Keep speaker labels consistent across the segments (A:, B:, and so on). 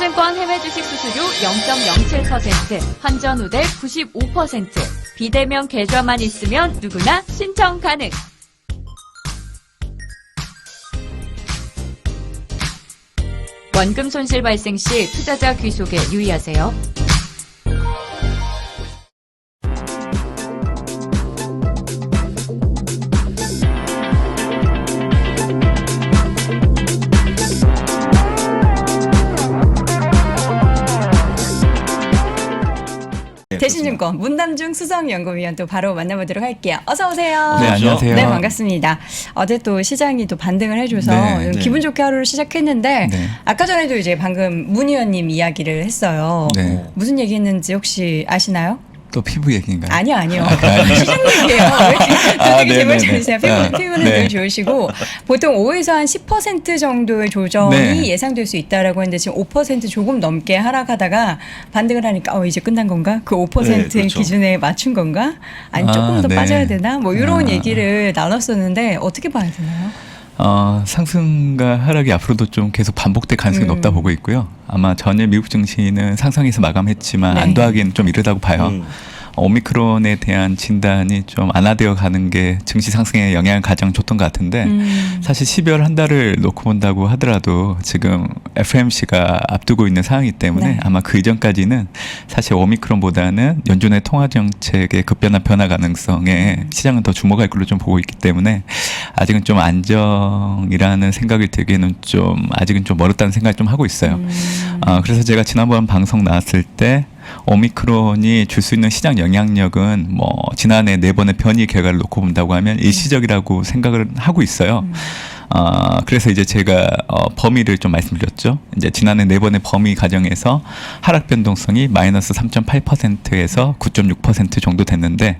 A: 삼성증권 해외 주식 수수료 0.07%, 환전 후대 95%, 비대면 계좌만 있으면 누구나 신청 가능. 원금 손실 발생 시 투자자 귀속에 유의하세요.
B: 대신증권 문남중 수석연구위원 또 바로 만나보도록 할게요. 어서 오세요.
C: 네, 안녕하세요.
B: 네, 반갑습니다. 어제 또 시장이 또 반등을 해줘서
C: 네, 네.
B: 기분 좋게 하루를 시작했는데
C: 네.
B: 아까 전에도 이제 방금 문 의원님 이야기를 했어요.
C: 네.
B: 무슨 얘기했는지 혹시 아시나요?
C: 또 피부 얘기인가요?
B: 아니요. 시장 얘기예요. 왜 이렇게 갑자기 질문 주세요. 피부는
C: 네.
B: 늘 좋으시고 보통 5에서 한 10% 정도의 조정이
C: 네.
B: 예상될 수 있다라고 했는데 지금 5% 조금 넘게 하락하다가 반등을 하니까 이제 끝난 건가? 그 5%의
D: 네, 그렇죠.
B: 기준에 맞춘 건가? 아니 조금 더
C: 네.
B: 빠져야 되나? 뭐 이런 얘기를 나눴었는데 어떻게 봐야 되나요?
C: 상승과 하락이 앞으로도 좀 계속 반복될 가능성이 높다 보고 있고요. 아마 전일 미국 증시는 상승에서 마감했지만
B: 네.
C: 안도하기는 좀 이르다고 봐요. 오미크론에 대한 진단이 좀 완화되어 가는 게 증시 상승에 영향을 가장 줬던 것 같은데 사실 12월 한 달을 놓고 본다고 하더라도 지금 FOMC가 앞두고 있는 상황이기 때문에
B: 네.
C: 아마 그 이전까지는 사실 오미크론보다는 연준의 통화 정책의 급변화 변화 가능성에 시장은 더 주목할 걸로 좀 보고 있기 때문에 아직은 좀 안정이라는 생각이 들기에는 좀 아직은 좀 멀었다는 생각을 좀 하고 있어요. 그래서 제가 지난번 방송 나왔을 때 오미크론이 줄 수 있는 시장 영향력은 뭐 지난해 4번의 변이 결과를 놓고 본다고 하면 일시적이라고 생각을 하고 있어요. 그래서 이제 제가 범위를 좀 말씀드렸죠. 이제 지난해 4번의 범위 과정에서 하락 변동성이 마이너스 3.8%에서 9.6% 정도 됐는데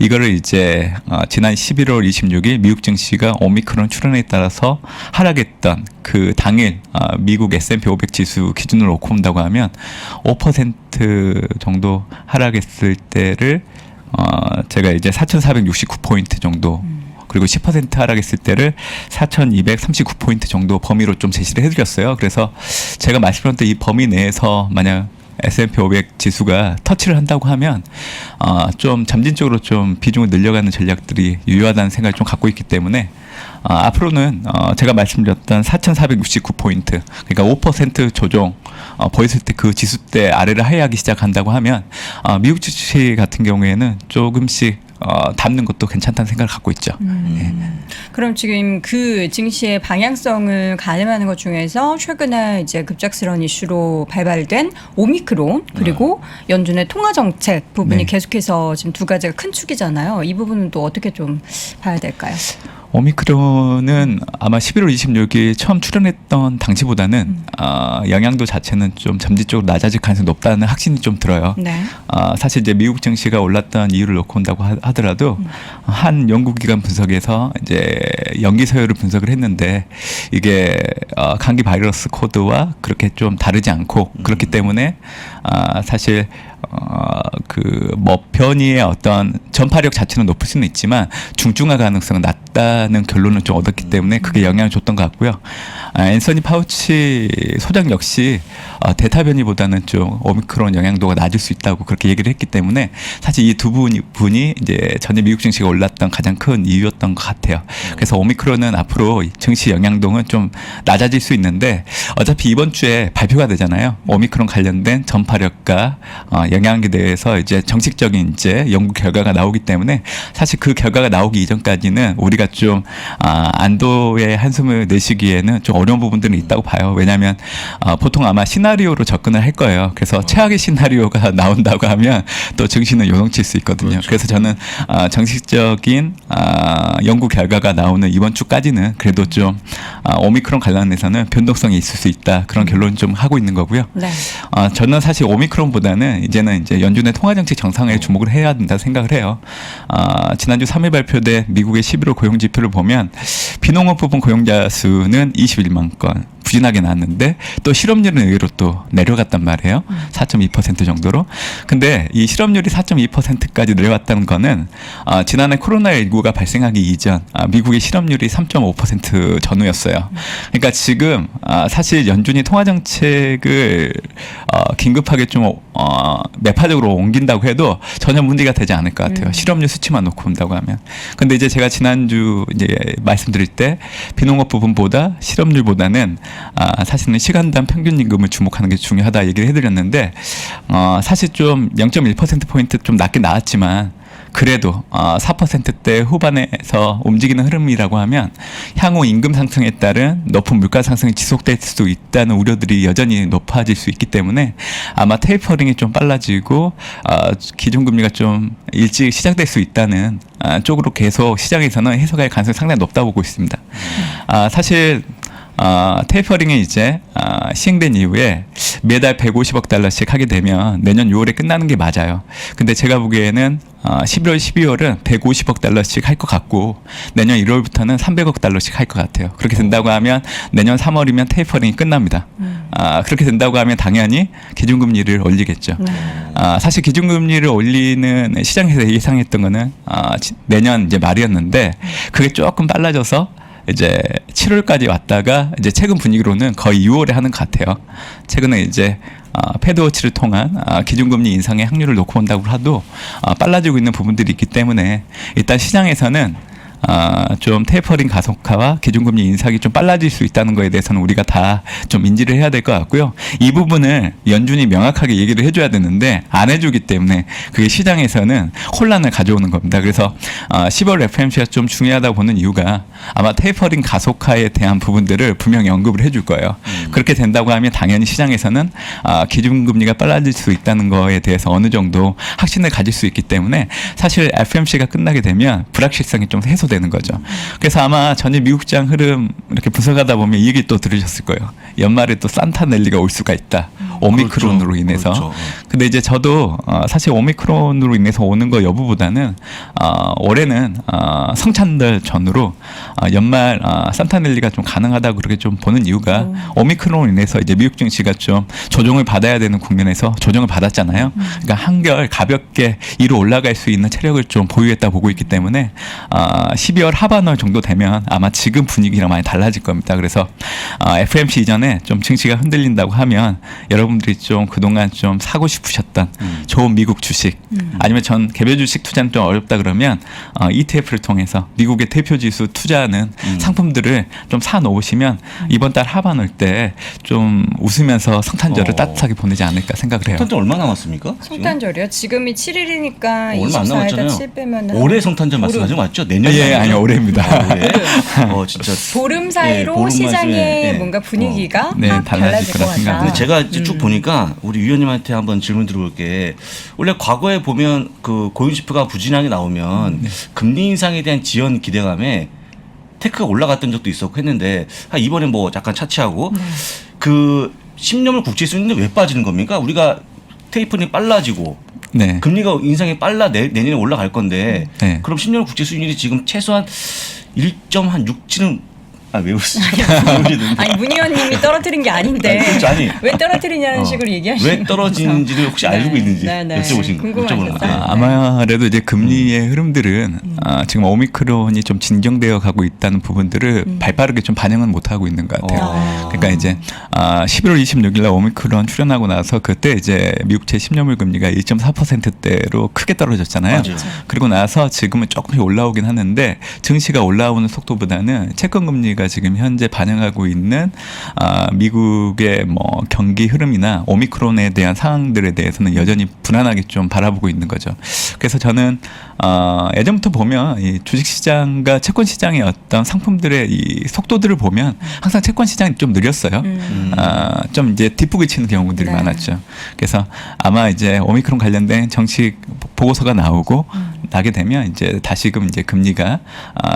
C: 이거를 이제 지난 11월 26일 미국 증시가 오미크론 출현에 따라서 하락했던 그 당일 미국 S&P 500 지수 기준으로 놓고 본다고 하면 5% 정도 하락했을 때를 제가 이제 4,469포인트 정도 그리고 10% 하락했을 때를 4,239포인트 정도 범위로 좀 제시를 해드렸어요. 그래서 제가 말씀드렸던 이 범위 내에서 만약 S&P 500 지수가 터치를 한다고 하면 좀 점진적으로 좀 비중을 늘려가는 전략들이 유효하다는 생각을 좀 갖고 있기 때문에 앞으로는 제가 말씀드렸던 4,469포인트 그러니까 5% 조정 보였을 때 그 지수대 아래를 하회하기 시작한다고 하면 미국 주식 같은 경우에는 조금씩 담는 것도 괜찮다는 생각을 갖고 있죠.
B: 그럼 지금 그 증시의 방향성을 가늠하는 것 중에서 최근에 이제 급작스러운 이슈로 발발된 오미크론 그리고 연준의 통화 정책 부분이
C: 네.
B: 계속해서 지금 두 가지가 큰 축이잖아요. 이 부분은 또 어떻게 좀 봐야 될까요?
C: 오미크론은 아마 11월 26일 처음 출현했던 당시보다는 영향도 자체는 좀 점진적으로 낮아질 가능성이 높다는 확신이 좀 들어요.
B: 네.
C: 사실 이제 미국 증시가 올랐던 이유를 놓고 본다고 하더라도 한 연구기관 분석에서 이제 연기 서열을 분석을 했는데 이게 감기 바이러스 코드와 그렇게 좀 다르지 않고 그렇기 때문에 사실 그 뭐 변이의 어떤 전파력 자체는 높을 수는 있지만 중증화 가능성은 낮다는 결론을 좀 얻었기 때문에 그게 영향을 줬던 것 같고요. 앤서니 파우치 소장 역시 델타 변이보다는 좀 오미크론 영향도가 낮을 수 있다고 그렇게 얘기를 했기 때문에 사실 이 두 분이 이제 전에 미국 증시가 올랐던 가장 큰 이유였던 것 같아요. 그래서 오미크론은 앞으로 증시 영향도는 좀 낮아질 수 있는데 어차피 이번 주에 발표가 되잖아요. 오미크론 관련된 전파력과 영향에 대해서 이제 정식적인 이제 연구 결과가 나오기 때문에 사실 그 결과가 나오기 이전까지는 우리가 좀 안도의 한숨을 내쉬기에는 좀 어려운 부분들은 있다고 봐요. 왜냐하면 보통 아마 시나리오로 접근을 할 거예요. 그래서 최악의 시나리오가 나온다고 하면 또 증시는 요동칠 수 있거든요.
D: 그렇죠.
C: 그래서 저는 정식적인 연구 결과가 나오는 이번 주까지는 그래도 좀 오미크론 관련해서는 변동성이 있을 수 있다. 그런 결론 좀 하고 있는 거고요.
B: 네.
C: 저는 사실 오미크론보다는 이제는 이제 연준의 통화정책 정상에 주목을 해야 된다 생각을 해요. 지난주 3일 발표된 미국의 11월 고용지표를 보면 비농업 부분 고용자 수는 21만 건, 부진하게 나왔는데 또 실업률은 의외로 또 내려갔단 말이에요. 4.2% 정도로. 근데 이 실업률이 4.2%까지 내려왔다는 거는 지난해 코로나19가 발생하기 이전 미국의 실업률이 3.5% 전후였어요. 그러니까 지금 사실 연준이 통화정책을 긴급하게 좀 매파적으로 옮긴다고 해도 전혀 문제가 되지 않을 것 같아요. 실업률 수치만 놓고 본다고 하면. 근데 이제 제가 지난주 이제 말씀드릴 때 비농업 부분보다 실업률보다는 사실은 시간당 평균 임금을 주목하는 게 중요하다 얘기를 해드렸는데 사실 좀 0.1%포인트 좀 낮게 나왔지만 그래도 4%대 후반에서 움직이는 흐름이라고 하면 향후 임금 상승에 따른 높은 물가 상승이 지속될 수 있다는 우려들이 여전히 높아질 수 있기 때문에 아마 테이퍼링이 좀 빨라지고 기준금리가 좀 일찍 시작될 수 있다는 쪽으로 계속 시장에서는 해석할 가능성이 상당히 높다고 보고 있습니다. 사실 테이퍼링이 이제 시행된 이후에 매달 150억 달러씩 하게 되면 내년 6월에 끝나는 게 맞아요. 근데 제가 보기에는 11월, 12월은 150억 달러씩 할 것 같고 내년 1월부터는 300억 달러씩 할 것 같아요. 그렇게 된다고 하면 내년 3월이면 테이퍼링이 끝납니다. 그렇게 된다고 하면 당연히 기준금리를 올리겠죠. 사실 기준금리를 올리는 시장에서 예상했던 거는 내년 이제 말이었는데 그게 조금 빨라져서 이제 7월까지 왔다가 이제 최근 분위기로는 거의 6월에 하는 것 같아요. 최근에 이제 패드워치를 통한 기준금리 인상의 확률을 놓고 본다고 하도 빨라지고 있는 부분들이 있기 때문에 일단 시장에서는 좀 테이퍼링 가속화와 기준금리 인상이 좀 빨라질 수 있다는 거에 대해서는 우리가 다 좀 인지를 해야 될 것 같고요. 이 부분을 연준이 명확하게 얘기를 해줘야 되는데 안 해주기 때문에 그게 시장에서는 혼란을 가져오는 겁니다. 그래서 10월 FOMC가 좀 중요하다고 보는 이유가 아마 테이퍼링 가속화에 대한 부분들을 분명히 언급을 해줄 거예요. 그렇게 된다고 하면 당연히 시장에서는 기준금리가 빨라질 수 있다는 거에 대해서 어느 정도 확신을 가질 수 있기 때문에 사실 FOMC가 끝나게 되면 불확실성이 좀 해소되는 거죠. 그래서 아마 전일 미국장 흐름 이렇게 분석하다 보면 이 얘기 또 들으셨을 거예요. 연말에 또 산타넬리가 올 수가 있다. 오미크론으로
D: 그렇죠.
C: 인해서.
D: 그렇죠.
C: 근데 이제 저도 사실 오미크론으로 인해서 오는 거 여부보다는 올해는 성찬절 전후로 연말 산타넬리가 좀 가능하다고 그렇게 좀 보는 이유가 오미크론으로 인해서 이제 미국 증시가 좀 조정을 받아야 되는 국면에서 조정을 받았잖아요. 그러니까 한결 가볍게 위로 올라갈 수 있는 체력을 좀 보유했다 보고 있기 때문에 12월 하반월 정도 되면 아마 지금 분위기랑 많이 달라질 겁니다. 그래서 FOMC 이전에 좀 증시가 흔들린다고 하면 여러분들이 좀 그동안 좀 사고 싶으셨던 좋은 미국 주식 아니면 전 개별 주식 투자는 좀 어렵다 그러면 ETF를 통해서 미국의 대표 지수 투자하는 상품들을 좀 사 놓으시면 이번 달 하반월 때 좀 웃으면서 성탄절을 따뜻하게 보내지 않을까 생각을 해요.
D: 성탄절 얼마 남았습니까?
B: 성탄절이요? 지금이 7일이니까
D: 얼마 안
B: 24일에다
D: 남았잖아요.
B: 7 빼면
D: 올해 성탄절 말씀하신 거 맞죠? 내년
C: 예, 아니 올해입니다.
D: 올해. 진짜
B: 보름 사이로
D: 보름
B: 시장의
D: 사이에, 예.
B: 뭔가 분위기가
C: 네,
B: 확
C: 달라질
B: 달라질 것
C: 거라
B: 같다.
C: 생각합니다.
D: 근데 제가 이제 쭉 보니까 우리 위원님한테 한번 질문 드려볼 게 원래 과거에 보면 그 고용지표가 부진하게 나오면 금리 인상에 대한 지연 기대감에 테크가 올라갔던 적도 있었고 했는데 이번에 뭐 약간 차치하고 그 10년물 국채 수익률이 왜 빠지는 겁니까? 우리가 테이퍼링이 빨라지고
C: 네.
D: 금리가 인상이 빨라 내년에 올라갈 건데
C: 네.
D: 그럼 10년 국채 수익률이 지금 최소한 1.67은 왜 웃으시죠?
B: 아니 문 의원님이 떨어뜨린 게 아닌데
D: 그렇죠. 아니.
B: 왜 떨어뜨리냐는 식으로 얘기하시는
D: 왜 떨어지는지를 혹시
B: 네.
D: 알고 있는지
B: 네, 네.
D: 여쭤보는
B: 궁금하셨어요?
D: 건데.
C: 아마래도 이제 금리의 흐름들은 지금 오미크론이 좀 진정되어 가고 있다는 부분들을 발빠르게 좀 반영은 못 하고 있는 것 같아요. 그러니까 이제 11월 26일 날 오미크론 출현하고 나서 그때 이제 미국채 10년물 금리가 1.4%대로 크게 떨어졌잖아요.
D: 맞아요.
C: 그리고 나서 지금은 조금씩 올라오긴 하는데 증시가 올라오는 속도보다는 채권 금리가 지금 현재 반영하고 있는 미국의 뭐 경기 흐름이나 오미크론에 대한 상황들에 대해서는 여전히 불안하게 좀 바라보고 있는 거죠. 그래서 저는 예전부터 보면 이 주식시장과 채권시장의 어떤 상품들의 이 속도들을 보면 항상 채권시장이 좀 느렸어요. 좀 이제 뒷북을 치는 경우들이
B: 네.
C: 많았죠. 그래서 아마 이제 오미크론 관련된 정책 보고서가 나오고 나게 되면 이제 다시금 이제 금리가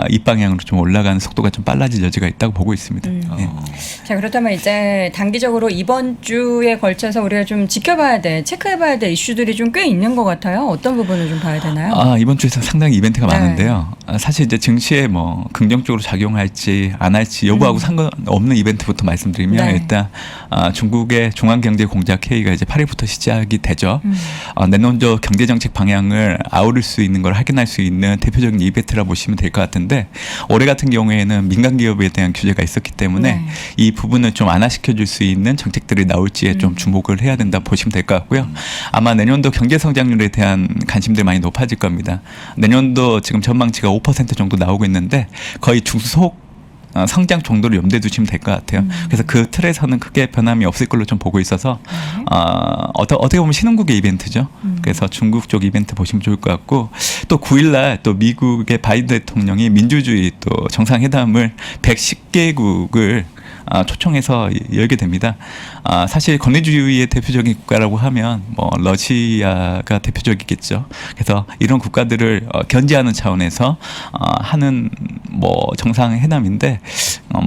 C: 이 방향으로 좀 올라가는 속도가 좀 빨라질 여지가 있다고 보고 있습니다. 네.
B: 자, 그렇다면 이제 단기적으로 이번 주에 걸쳐서 우리가 좀 지켜봐야 돼, 체크해봐야 될 이슈들이 좀 꽤 있는 것 같아요. 어떤 부분을 좀 봐야 되나요?
C: 이번 주에서 상당히 이벤트가
B: 네.
C: 많은데요. 사실 이제 증시에 뭐 긍정적으로 작용할지 안 할지 여부하고 상관없는 이벤트부터 말씀드리면
B: 네.
C: 일단 중국의 중앙경제공작 회의가 이제 8일부터 시작이 되죠. 내년도 경제정책 방향을 아우를 수 있는 걸 확인할 수 있는 대표적인 이벤트라 보시면 될 것 같은데 올해 같은 경우에는 민간 기업에 대한 규제가 있었기 때문에
B: 네.
C: 이 부분을 좀 완화시켜줄 수 있는 정책들이 나올지에 좀 주목을 해야 된다 보시면 될 것 같고요. 아마 내년도 경제 성장률에 대한 관심들이 많이 높아질 겁니다. 내년도 지금 전망치가 5% 정도 나오고 있는데 거의 중속 성장 정도를 염두에 두시면 될 것 같아요. 그래서 그 틀에서는 크게 변함이 없을 걸로 좀 보고 있어서 어떻게 보면 신흥국의 이벤트죠. 그래서 중국 쪽 이벤트 보시면 좋을 것 같고 또 9일날 또 미국의 바이든 대통령이 민주주의 또 정상회담을 110개국을 초청해서 열게 됩니다. 사실 권위주의의 대표적인 국가라고 하면 뭐 러시아가 대표적이겠죠. 그래서 이런 국가들을 견제하는 차원에서 하는 뭐 정상회담인데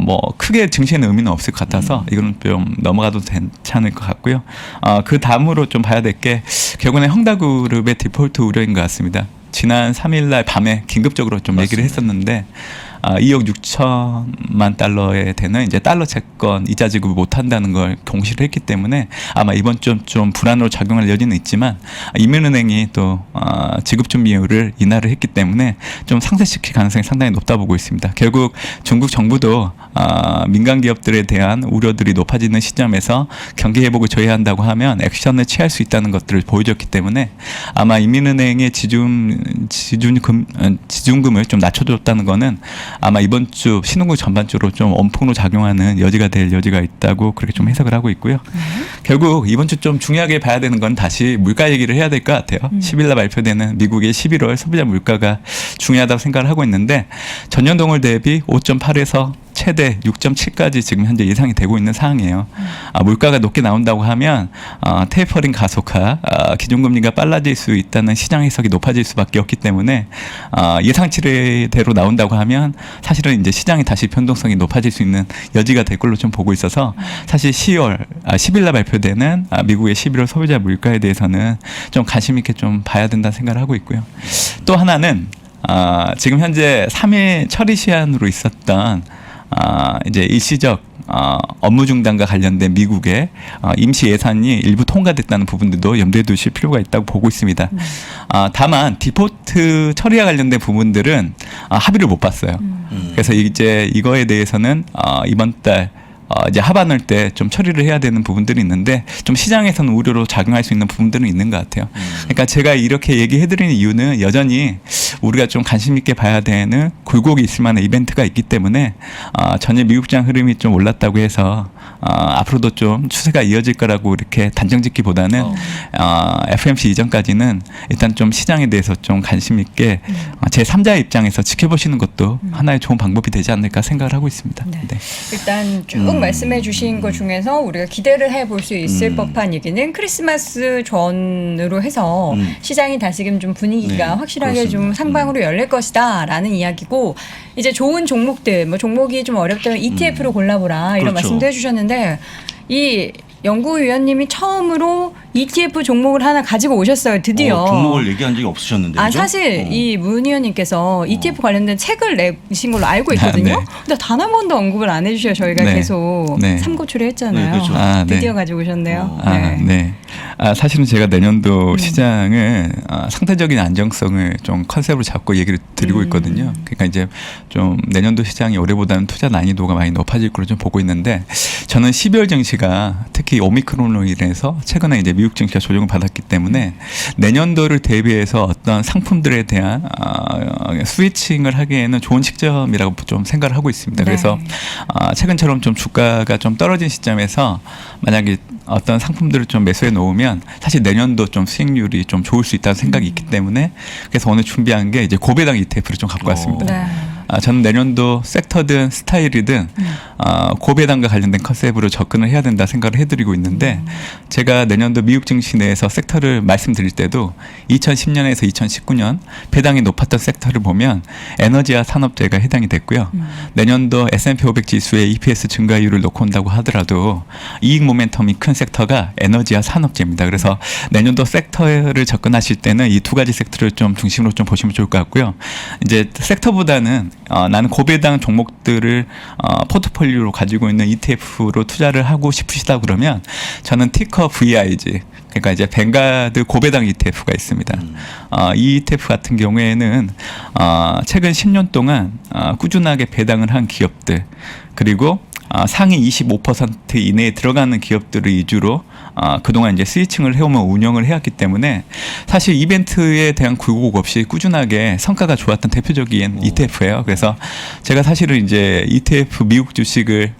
C: 뭐 크게 증시에는 의미는 없을 것 같아서 이거는 좀 넘어가도 괜찮을 것 같고요. 그 다음으로 좀 봐야 될 게 결국에는 헝다그룹의 디폴트 우려인 것 같습니다. 지난 3일날 밤에 긴급적으로 좀 얘기를 했었는데 2억 6천만 달러에 되는 이제 달러 채권 이자 지급을 못한다는 걸 공시를 했기 때문에 아마 이번 좀 불안으로 작용할 여지는 있지만 인민은행이 또 지급 준비율을 인하를 했기 때문에 좀 상쇄시킬 가능성이 상당히 높다 보고 있습니다. 결국 중국 정부도 민간 기업들에 대한 우려들이 높아지는 시점에서 경기 회복을 저해한다고 하면 액션을 취할 수 있다는 것들을 보여줬기 때문에 아마 인민은행의 지준금을 좀 낮춰줬다는 거는 아마 이번 주 신흥국 전반적으로 좀 원폭으로 작용하는 여지가 될 여지가 있다고 그렇게 좀 해석을 하고 있고요. 결국 이번 주 좀 중요하게 봐야 되는 건 다시 물가 얘기를 해야 될 것 같아요. 10일날 발표되는 미국의 11월 소비자 물가가 중요하다고 생각을 하고 있는데 전년 동월 대비 5.8에서 최대 6.7까지 지금 현재 예상이 되고 있는 상황이에요. 물가가 높게 나온다고 하면 테이퍼링 가속화, 기준금리가 빨라질 수 있다는 시장 해석이 높아질 수밖에 없기 때문에 예상치대로 나온다고 하면 사실은 이제 시장이 다시 변동성이 높아질 수 있는 여지가 될 걸로 좀 보고 있어서 사실 10일날 발표되는 미국의 11월 소비자 물가에 대해서는 좀 관심 있게 좀 봐야 된다는 생각을 하고 있고요. 또 하나는 지금 현재 3일 처리 시한으로 있었던 이제 일시적 업무 중단과 관련된 미국의 임시 예산이 일부 통과됐다는 부분들도 염두에 두실 필요가 있다고 보고 있습니다. 다만 디폴트 처리와 관련된 부분들은 합의를 못 봤어요. 그래서 이제 이거에 대해서는 이번 달 이제 하반월 때 좀 처리를 해야 되는 부분들이 있는데 좀 시장에서는 우려로 작용할 수 있는 부분들은 있는 것 같아요. 그러니까 제가 이렇게 얘기해드리는 이유는 여전히 우리가 좀 관심 있게 봐야 되는 굴곡이 있을 만한 이벤트가 있기 때문에 전일 미국 시장 흐름이 좀 올랐다고 해서 앞으로도 좀 추세가 이어질 거라고 이렇게 단정짓기보다는 FOMC 이전까지는 일단 좀 시장에 대해서 좀 관심 있게 제 3자의 입장에서 지켜보시는 것도 하나의 좋은 방법이 되지 않을까 생각을 하고 있습니다.
B: 네.
C: 네.
B: 일단 쭉 말씀해 주신 것 중에서 우리가 기대를 해볼 수 있을 법한 얘기는 크리스마스 전으로 해서 시장이 다시금 좀 분위기가
D: 네,
B: 확실하게
D: 그렇습니다.
B: 좀 상방으로 열릴 것이다 라는 이야기고 이제 좋은 종목들 뭐 종목이 좀 어렵다면 ETF로 골라보라 이런
D: 그렇죠.
B: 말씀도 해주셨는데 이 연구위원님이 처음으로 ETF 종목을 하나 가지고 오셨어요. 드디어.
D: 종목을 얘기한 적이 없으셨는데. 그죠?
B: 사실 이 문 의원님께서 ETF 관련된 책을 내신 걸로 알고 있거든요.
C: 네.
B: 근데 단 한 번도 언급을 안 해주셔 저희가
C: 네.
B: 계속
C: 네.
B: 삼고초를 했잖아요.
D: 네, 그렇죠.
C: 네.
B: 드디어 가지고 오셨네요.
C: 네. 사실은 제가 내년도 시장을 상대적인 안정성을 좀 컨셉으로 잡고 얘기를 드리고 있거든요. 그러니까 이제 좀 내년도 시장이 올해보다는 투자 난이도가 많이 높아질 걸로 좀 보고 있는데 저는 12월 증시가 특히 오미크론으로 인해서 최근에 이제 미국 증시가 조정을 받았기 때문에 내년도를 대비해서 어떤 상품들에 대한 스위칭을 하기에는 좋은 시점이라고 좀 생각을 하고 있습니다. 그래서 최근처럼 좀 주가가 좀 떨어진 시점에서 만약에 어떤 상품들을 좀 매수해 놓으면 사실 내년도 좀 수익률이 좀 좋을 수 있다는 생각이 있기 때문에 그래서 오늘 준비한 게 이제 고배당 ETF를 좀 갖고 왔습니다.
B: 네.
C: 저는 내년도 섹터든 스타일이든 고배당과 관련된 컨셉으로 접근을 해야 된다 생각을 해드리고 있는데 제가 내년도 미국 증시 내에서 섹터를 말씀드릴 때도 2010년에서 2019년 배당이 높았던 섹터를 보면 에너지와 산업재가 해당이 됐고요. 내년도 S&P 500 지수의 EPS 증가율을 놓고 온다고 하더라도 이익 모멘텀이 큰 섹터가 에너지와 산업재입니다. 그래서 내년도 섹터를 접근하실 때는 이 두 가지 섹터를 좀 중심으로 좀 보시면 좋을 것 같고요. 이제 섹터보다는 나는 고배당 종목들을 포트폴리오로 가지고 있는 ETF로 투자를 하고 싶으시다 그러면 저는 티커 VIG 그러니까 이제 뱅가드 고배당 ETF가 있습니다. 이 ETF 같은 경우에는 최근 10년 동안 꾸준하게 배당을 한 기업들 그리고 상위 25% 이내에 들어가는 기업들을 위주로 그동안 이제 스위칭을 해오면 운영을 해왔기 때문에 사실 이벤트에 대한 굴곡 없이 꾸준하게 성과가 좋았던 대표적인 ETF예요. 그래서 제가 사실은 이제 ETF 미국 주식을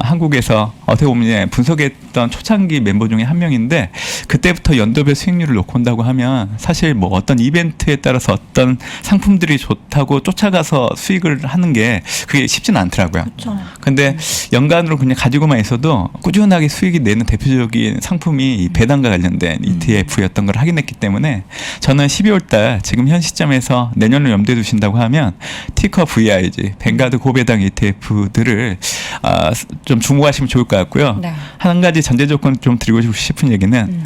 C: 한국에서 어떻게 보면 분석했던 초창기 멤버 중에 한 명인데 그때부터 연도별 수익률을 놓고 온다고 하면 사실 뭐 어떤 이벤트에 따라서 어떤 상품들이 좋다고 쫓아가서 수익을 하는 게 그게 쉽지는 않더라고요.
B: 그렇죠.
C: 근데 연간으로 그냥 가지고만 있어도 꾸준하게 수익이 내는 대표적인 상품이 이 배당과 관련된 ETF였던 걸 확인했기 때문에 저는 12월 달 지금 현 시점에서 내년을 염두에 두신다고 하면 티커 VIG, 뱅가드 고배당 ETF들을 좀 주목하시면 좋을 것 같고요.
B: 네.
C: 한 가지 전제 조건 좀 드리고 싶은 얘기는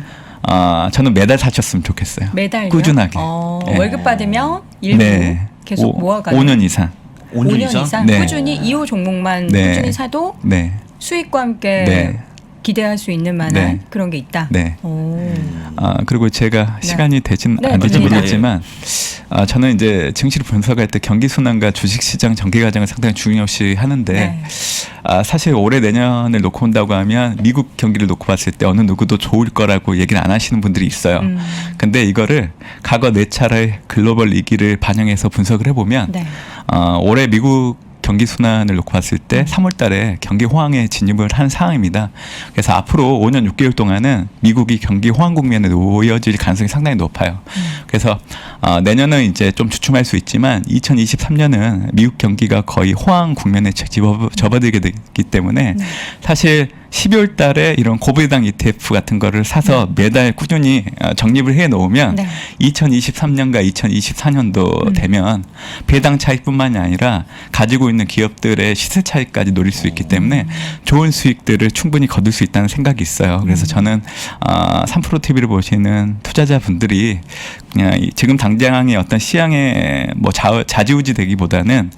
C: 저는 매달 사셨으면 좋겠어요.
B: 매달요?
C: 꾸준하게.
B: 네. 월급 받으면 일부 계속 모아가는
C: 5년 이상.
B: 5년 이상
C: 네.
B: 꾸준히 2호 종목만
C: 네.
B: 꾸준히 사도
C: 네.
B: 수익과 함께
C: 네.
B: 기대할 수 있는 만한
C: 네.
B: 그런 게 있다.
C: 네.
B: 오.
C: 그리고 제가
B: 네.
C: 시간이 되진
B: 네,
C: 않을지
B: 됩니다.
C: 모르겠지만 저는 이제 증시를 분석할 때 경기 순환과 주식 시장 전개 과정을 상당히 중요시 하는데
B: 네.
C: 사실 올해 내년을 놓고 온다고 하면 미국 경기를 놓고 봤을 때 어느 누구도 좋을 거라고 얘기를 안 하시는 분들이 있어요. 근데 이거를 과거 4차례 글로벌 위기를 반영해서 분석을 해보면
B: 네.
C: 올해 미국 경기 순환을 놓고 봤을 때 3월 달에 경기 호황에 진입을 한 상황입니다. 그래서 앞으로 5년 6개월 동안은 미국이 경기 호황 국면에 놓여질 가능성이 상당히 높아요. 그래서 내년은 이제 좀 주춤할 수 있지만 2023년은 미국 경기가 거의 호황 국면에 접어들게 되기 때문에 사실 12월 달에 이런 고배당 ETF 같은 거를 사서 매달 꾸준히 적립을 해 놓으면
B: 네.
C: 2023년과 2024년도 되면 배당 차익뿐만이 아니라 가지고 있는 기업들의 시세 차익까지 노릴 수 있기 때문에 좋은 수익들을 충분히 거둘 수 있다는 생각이 있어요. 그래서 저는 3프로 TV를 보시는 투자자분들이 그냥 지금 당장의 어떤 시장에 뭐 좌지우지 되기보다는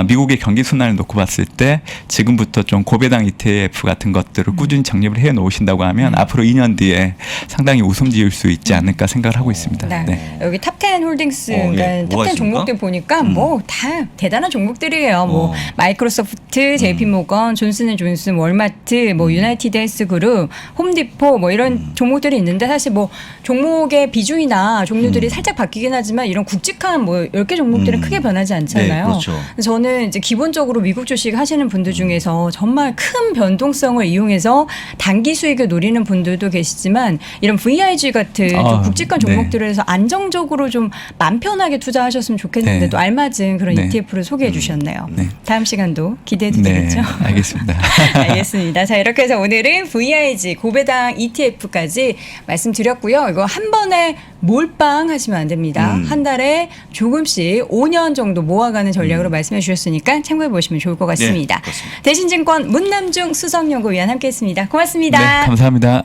C: 미국의 경기 순환을 놓고 봤을 때 지금부터 좀 고배당 ETF 같은 것들을 꾸준히 적립을 해 놓으신다고 하면 앞으로 2년 뒤에 상당히 웃음 지을 수 있지 않을까 생각을 하고 있습니다.
B: 네.
C: 네.
B: 여기 탑10 홀딩스
D: 예.
B: 그러니까
D: 뭐가
B: 탑10
D: 있습니까?
B: 종목들 보니까 뭐 다 대단한 종목들이에요. 뭐 마이크로소프트, JP모건, 존슨앤존슨, 월마트, 뭐 유나이티드 헬스그룹, 홈디포 뭐 이런 종목들이 있는데 사실 뭐 종목의 비중이나 종류들이 살짝 바뀌긴 하지만 이런 굵직한 뭐 10개 종목들은 크게 변하지 않잖아요.
D: 네, 그렇죠.
B: 저는 이제 기본적으로 미국 주식 하시는 분들 중에서 정말 큰 변동성을 이용해서 단기 수익을 노리는 분들도 계시지만 이런 VIG 같은 좀 굵직한
C: 네.
B: 종목들을 해서 안정적으로 좀 맘 편하게 투자하셨으면 좋겠는데
C: 네.
B: 또 알맞은 그런
C: 네.
B: ETF를 소개해 주셨네요.
C: 네.
B: 다음 시간도 기대해도
C: 네,
B: 되겠죠?
C: 알겠습니다.
B: 알겠습니다. 자, 이렇게 해서 오늘은 VIG 고배당 ETF까지 말씀드렸고요. 이거 한 번에 몰빵 하시면 안 됩니다. 한 달에 조금씩 5년 정도 모아가는 전략으로 말씀해 주셨으니까 참고해 보시면 좋을 것 같습니다.
D: 네, 그렇습니다.
B: 대신증권 문남중 수석연구위원 함께했습니다. 고맙습니다.
C: 네, 감사합니다.